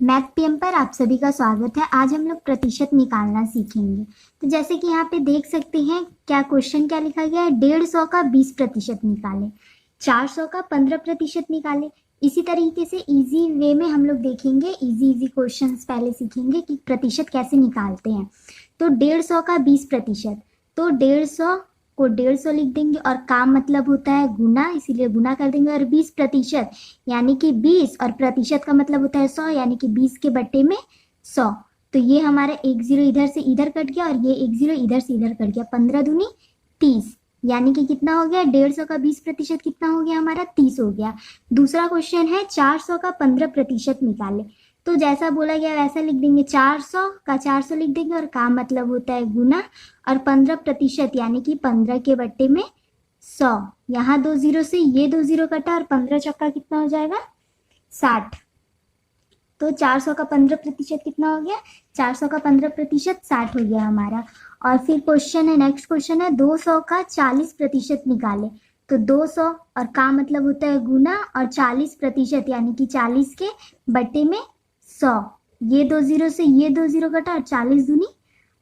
Math PM पर आप सभी का स्वागत है। आज हम लोग प्रतिशत निकालना सीखेंगे। तो जैसे कि यहाँ पे देख सकते हैं क्या क्वेश्चन क्या लिखा गया है, 150 का 20% निकाले, 400 का 15% निकाले। इसी तरीके से इजी वे में हम लोग देखेंगे, इजी क्वेश्चंस पहले सीखेंगे कि प्रतिशत कैसे निकालते हैं। तो 150 का 20%, तो 150 को 150 लिख देंगे और काम मतलब होता है गुना, इसीलिए गुना कर देंगे। और 20% यानी कि 20, और प्रतिशत का मतलब होता है 100, यानी कि 20 के बट्टे में 100। तो ये हमारा 1 0 इधर से इधर कट गया और ये 1 0 इधर से इधर कट गया। 15 दूनी 30, यानी कि कितना हो गया, 150 का 20% कितना हो गया हमारा, 30 हो गया। दूसरा क्वेश्चन है 400 का 15% निकाले। तो जैसा बोला गया वैसा लिख देंगे, 400 का 400 लिख देंगे और काम मतलब होता है गुना, और 15% यानी कि 15 के बट्टे में 100। यहाँ 2 0 से ये 2 0 कटा और 15 चक्का कितना हो जाएगा, 60। तो 400 का 15% कितना हो गया, 400 का 15% 60 हो गया हमारा। और फिर क्वेश्चन है, नेक्स्ट क्वेश्चन है 200 का 40% निकाले। तो 200 और का मतलब होता है गुना, और 40% यानी कि 40 के बट्टे में 100। ये 2 0 से ये 2 0 कटा और 40 दूनी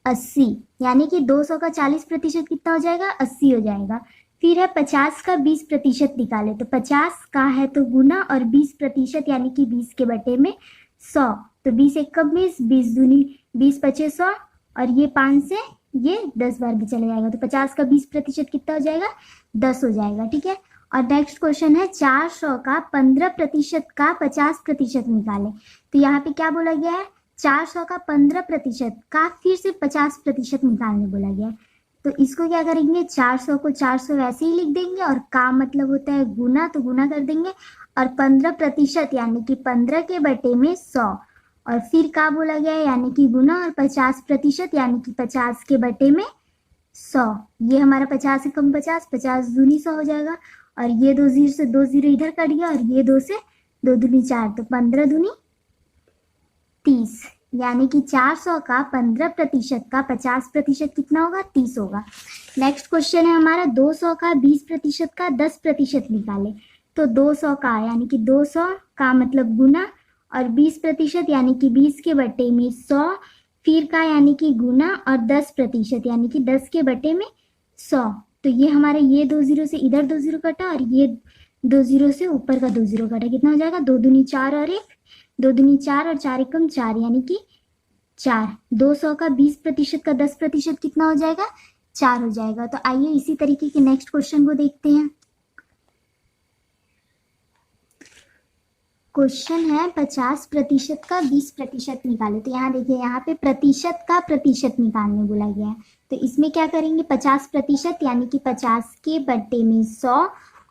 80, यानी कि 200 का 40% कितना हो जाएगा, 80 हो जाएगा। फिर है 50 का 20% निकाले। तो 50 का है तो गुना, और 20% यानी कि 20 के बटे में 100। तो 20 एक कब 20, 20 दूनी 20 पचे 100, और ये 5 से ये 10 बार भी चले जाएगा। तो 50 का 20% कितना हो जाएगा, 10 हो जाएगा। ठीक है। और नेक्स्ट क्वेश्चन है 400 का 15% का 50% निकाले। तो यहाँ पे क्या बोला गया है, 400 का 15% का फिर से 50% निकालने बोला गया है। तो इसको क्या करेंगे, 400 को 400 वैसे ही लिख देंगे, और का मतलब होता है गुना, तो गुना कर देंगे। और 15% यानी कि 15 के बटे में 100, और फिर का बोला गया है यानी कि गुना, और 50% यानी कि 50 के बटे में 100। ये हमारा 50 से कम 50, 50 दूनी 100 हो जाएगा। और ये 2 0 से 2 0 इधर कट गया, और ये 2 से 2 दूनी 4, तो 15 दूनी 30, यानी कि 400 का 15% का 50% कितना होगा, 30 होगा। नेक्स्ट क्वेश्चन है हमारा 200 का 20% का 10% निकाले। तो 200 का यानी कि 200 का मतलब गुना, और 20% यानी कि 20 के बटे में 100, फिर का यानी कि गुना, और 10% यानी कि 10 के बटे में 100। तो ये हमारे ये 2 0 से इधर 2 0 कटा, और ये 2 0 से ऊपर का 2 0 कटा। कितना हो जाएगा, 2 दूनी 4 और 1, 2 दूनी 4 और 4 एकम 4, यानी कि 4। 200 का 20% का 10% कितना हो जाएगा, 4 हो जाएगा। तो आइए इसी तरीके के नेक्स्ट क्वेश्चन को देखते हैं। क्वेश्चन है 50% का 20% निकाले। तो यहाँ देखिए, यहाँ पे प्रतिशत का प्रतिशत निकालने बोला गया है। तो इसमें क्या करेंगे, 50% यानी कि 50 के बट्टे में 100,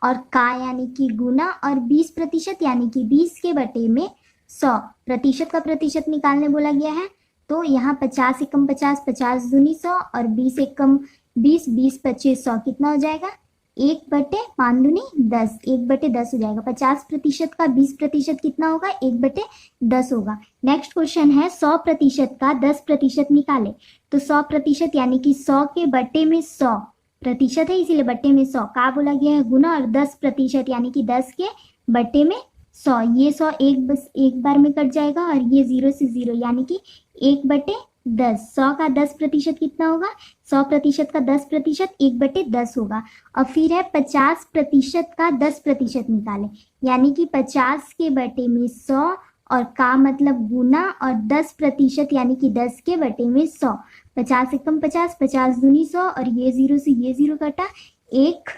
और का यानी कि गुना, और 20% यानी कि 20 के बट्टे में 100। प्रतिशत का प्रतिशत निकालने बोला गया है। तो यहाँ 50 एकम 50, 50 दूनी 100, और 20 एकम 20, 20 25 100, कितना हो जाएगा, 1/5 दूनी 10, 1/10 हो जाएगा। 50% का 20% कितना होगा, 1/10 होगा। नेक्स्ट क्वेश्चन है 100% का 10% निकाले। तो 100% यानी कि 100 के बट्टे में 100, प्रतिशत है इसीलिए बट्टे में 100, का बोला गया है गुना, और 10% यानी कि 10 के बट्टे में 100। ये 100 एक बार में कट जाएगा, और ये 0 से 0 यानी कि 1/10। 100 का 10% कितना होगा, 100% का 10% 1/10 होगा। और फिर है 50% का 10% निकाले। यानी कि 50 के बटे में 100, और का मतलब गुना, और 10% यानी कि 10 के बटे में 100। 50 एकम 50, 50 दूनी 100, और ये 0 से ये 0 कटा, 1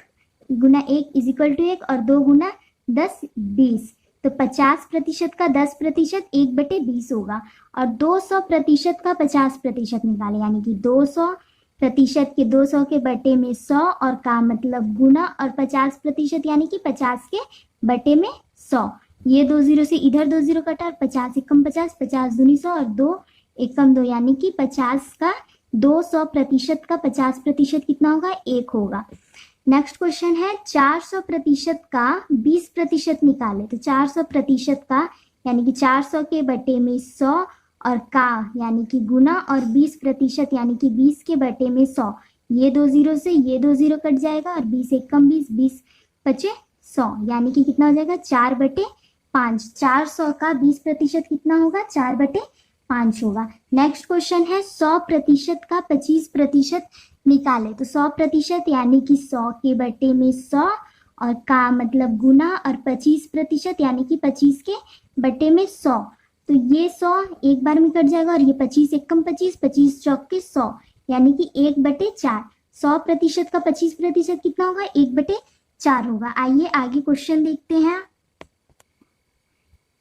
गुना 1 इज इक्वल टू 1, और 2 गुना 10 20। तो 50% का 10% 1/20 होगा। और 200% का 50% निकाले। यानी कि 200% के 200 के बटे में 100, और का मतलब गुना, और 50% यानी कि 50 के बटे में 100। ये 2 0 से इधर 2 0 कटा, और 50 एकम 50, 50 दूनी 100, और 2 एकम 2, यानी कि 50 का 200% का 50% कितना होगा, 1 होगा। नेक्स्ट क्वेश्चन है 400% का 20% निकाले। तो 400% का यानी कि 400 के बटे में 100, और का यानी कि गुना, और 20% यानी कि 20 के बटे में 100। ये 2 0 से ये 2 0 कट जाएगा, और 20 एकम 20, 20 25 100, यानी कि कितना हो जाएगा, 4/20। 5। 400 का 20% कितना होगा? 4/5 होगा। नेक्स्ट क्वेश्चन है 100% का 25% निकाले। तो 100% यानी कि 100 के बटे में 100 और का मतलब गुना, और 25% यानी कि 25 के बटे में 100। तो ये 100 एक बार में कट जाएगा और ये 25 एकम 25, 25 चौक के 100 यानी कि 1/4। 100% का 25% कितना होगा? 1/4 होगा। आइए आगे क्वेश्चन देखते हैं।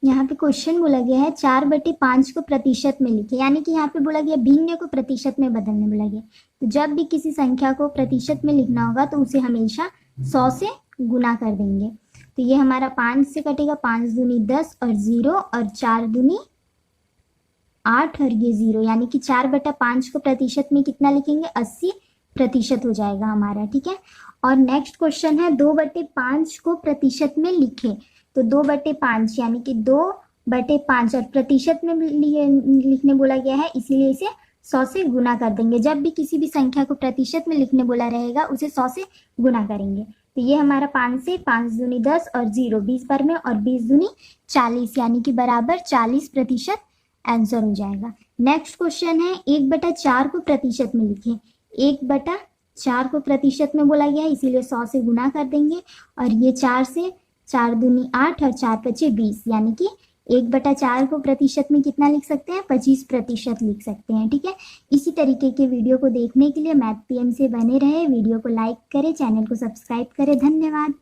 यहाँ पे क्वेश्चन बोला गया है 4/5 को प्रतिशत में लिखे, यानी कि यहाँ पे बोला गया भिन्न को प्रतिशत में बदलने बोला गया। तो जब भी किसी संख्या को प्रतिशत में लिखना होगा तो उसे हमेशा 100 से गुना कर देंगे। तो ये हमारा 5 से कटेगा, 5 दूनी 10 और 0 और 4 दूनी 8 और ये 0, यानी कि 4/5 को प्रतिशत में कितना लिखेंगे? 80% हो जाएगा हमारा। ठीक है। और नेक्स्ट क्वेश्चन है 2/5 को प्रतिशत में लिखे। तो 2/5 यानी कि 2/5 और प्रतिशत में लिखने बोला गया है, इसीलिए इसे 100 से गुना कर देंगे। जब भी किसी भी संख्या को प्रतिशत में लिखने बोला रहेगा उसे 100 से गुना करेंगे। तो ये हमारा 5 से 5 दूनी 10 और 0 20 बार में और 20 दूनी 40 यानी कि बराबर 40% आंसर हो जाएगा। नेक्स्ट क्वेश्चन है 1/4 को प्रतिशत में लिखें। 1/4 को प्रतिशत में बोला गया है, इसीलिए 100 से गुना कर देंगे। और ये 4 से 4 दूनी 8 और 4 5 20 यानी कि 1/4 को प्रतिशत में कितना लिख सकते हैं? 25% लिख सकते हैं। ठीक है। इसी तरीके के वीडियो को देखने के लिए मैथ पीएम से बने रहे। वीडियो को लाइक करें, चैनल को सब्सक्राइब करें। धन्यवाद।